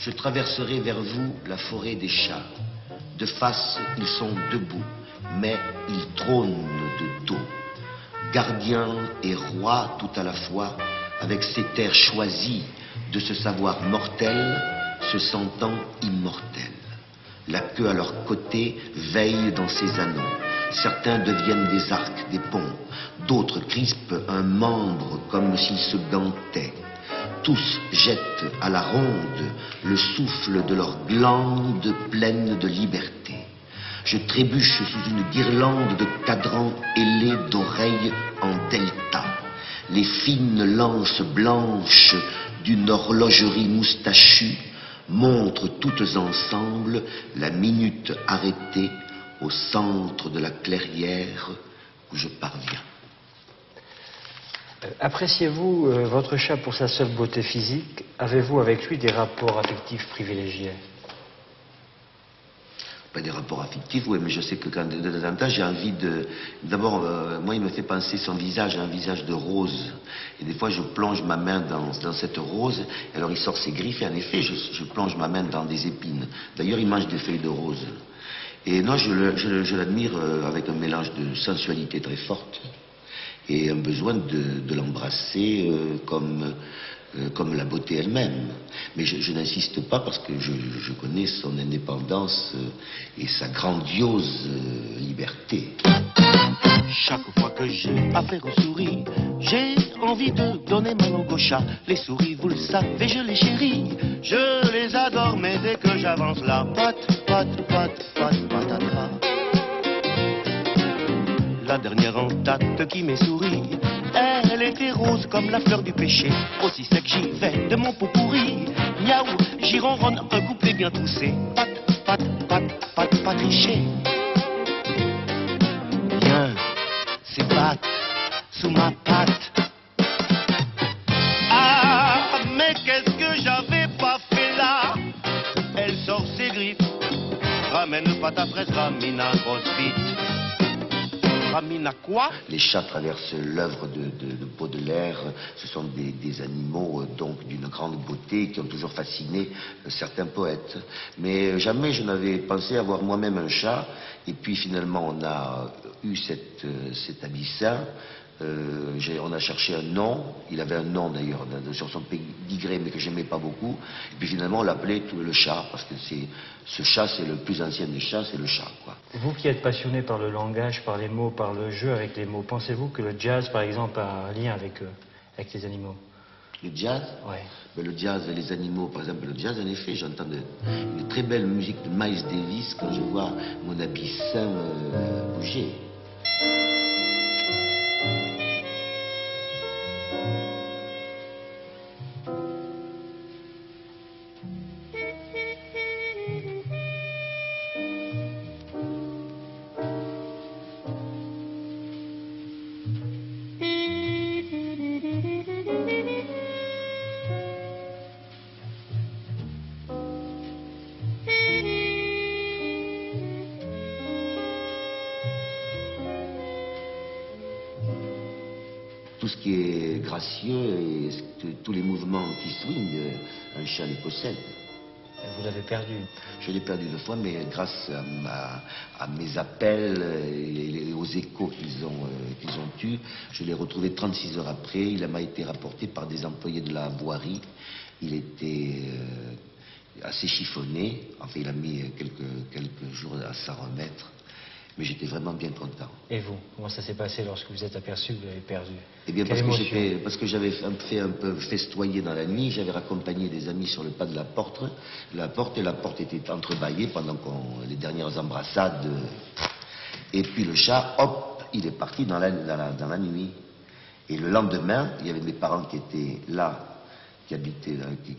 Je traverserai vers vous la forêt des chats. De face, ils sont debout, mais ils trônent de dos. Gardiens et rois tout à la fois, avec ces terres choisies de ce savoir mortel, se sentant immortels. La queue à leur côté veille dans ses anneaux. Certains deviennent des arcs, des ponts. D'autres crispent un membre comme s'ils se gantaient. Tous jettent à la ronde le souffle de leurs glandes pleines de liberté. Je trébuche sous une guirlande de cadrans ailés d'oreilles en delta. Les fines lances blanches d'une horlogerie moustachue montrent toutes ensemble la minute arrêtée au centre de la clairière où je parviens. Appréciez-vous votre chat pour sa seule beauté physique? Avez-vous avec lui des rapports affectifs privilégiés? Pas des rapports affectifs, oui, mais je sais que quand de temps en temps, j'ai envie de... D'abord, moi, il me fait penser son visage à un visage de rose. Et des fois, je plonge ma main dans cette rose, et alors il sort ses griffes, et en effet, je plonge ma main dans des épines. D'ailleurs, il mange des feuilles de rose. Et non, je l'admire avec un mélange de sensualité très forte, et un besoin de l'embrasser comme la beauté elle-même. Mais je n'insiste pas parce que je connais son indépendance et sa grandiose liberté. Chaque fois que j'ai affaire aux souris, j'ai envie de donner ma langue au chat. Les souris, vous le savez, je les chéris, je les adore, mais dès que j'avance la patte, patatras. La dernière en date qui m'est souris, elle était rose comme la fleur du péché. Aussi sec j'y vais de mon pot pourri. Miaou, j'y ronronne un couplet bien toussé. Pas tricher. Viens, c'est batte sous ma patte. Ah, mais qu'est-ce que j'avais pas fait là? Elle sort ses griffes, ramène pas ta fraise, ramina grosse bite. Ramina quoi? Les chats traversent l'œuvre de Baudelaire. Ce sont des animaux donc d'une grande beauté qui ont toujours fasciné certains poètes. Mais jamais je n'avais pensé avoir moi-même un chat. Et puis finalement on a eu cet abyssin. On a cherché un nom. Il avait un nom d'ailleurs sur son pédigré, mais que j'aimais pas beaucoup. Et puis finalement on l'appelait le chat, parce que ce chat, c'est le plus ancien des chats, c'est le chat, quoi. Vous qui êtes passionné par le langage, par les mots, par le jeu avec les mots, pensez-vous que le jazz, par exemple, a un lien avec les animaux? Le jazz? Ouais. Ben, le jazz et les animaux, par exemple, le jazz, en effet, j'entends une très belle musique de Miles Davis quand je vois mon abyssin bouger. Tout ce qui est gracieux et tous les mouvements qui swingent, un chat les possède. Vous l'avez perdu. Je l'ai perdu 2 fois, mais grâce à mes appels et aux échos qu'ils ont eus, je l'ai retrouvé 36 heures après. Il m'a été rapporté par des employés de la voirie. Il était assez chiffonné. Enfin, il a mis quelques jours à s'en remettre. Mais j'étais vraiment bien content. Et vous, comment ça s'est passé lorsque vous êtes aperçu que vous l'avez perdu? Eh bien, parce que j'avais fait un peu festoyer dans la nuit, j'avais raccompagné des amis sur le pas de la porte, et la porte était entrebâillée pendant les dernières embrassades. Et puis le chat, hop, il est parti dans la nuit. Et le lendemain, il y avait mes parents qui étaient là, qui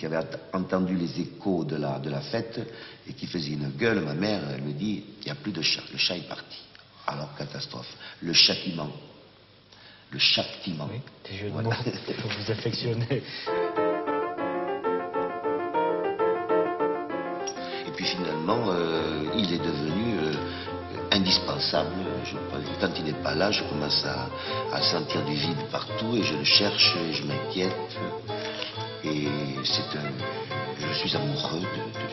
avaient entendu les échos de la fête et qui faisaient une gueule. Ma mère, elle me dit, il n'y a plus de chat, le chat est parti. Alors, catastrophe. Le châtiment. Le châtiment. Oui, des jeux de mots que vous affectionnez. Et puis finalement, il est devenu indispensable. Quand il n'est pas là, je commence à sentir du vide partout et je le cherche et je m'inquiète. Et c'est je suis amoureux de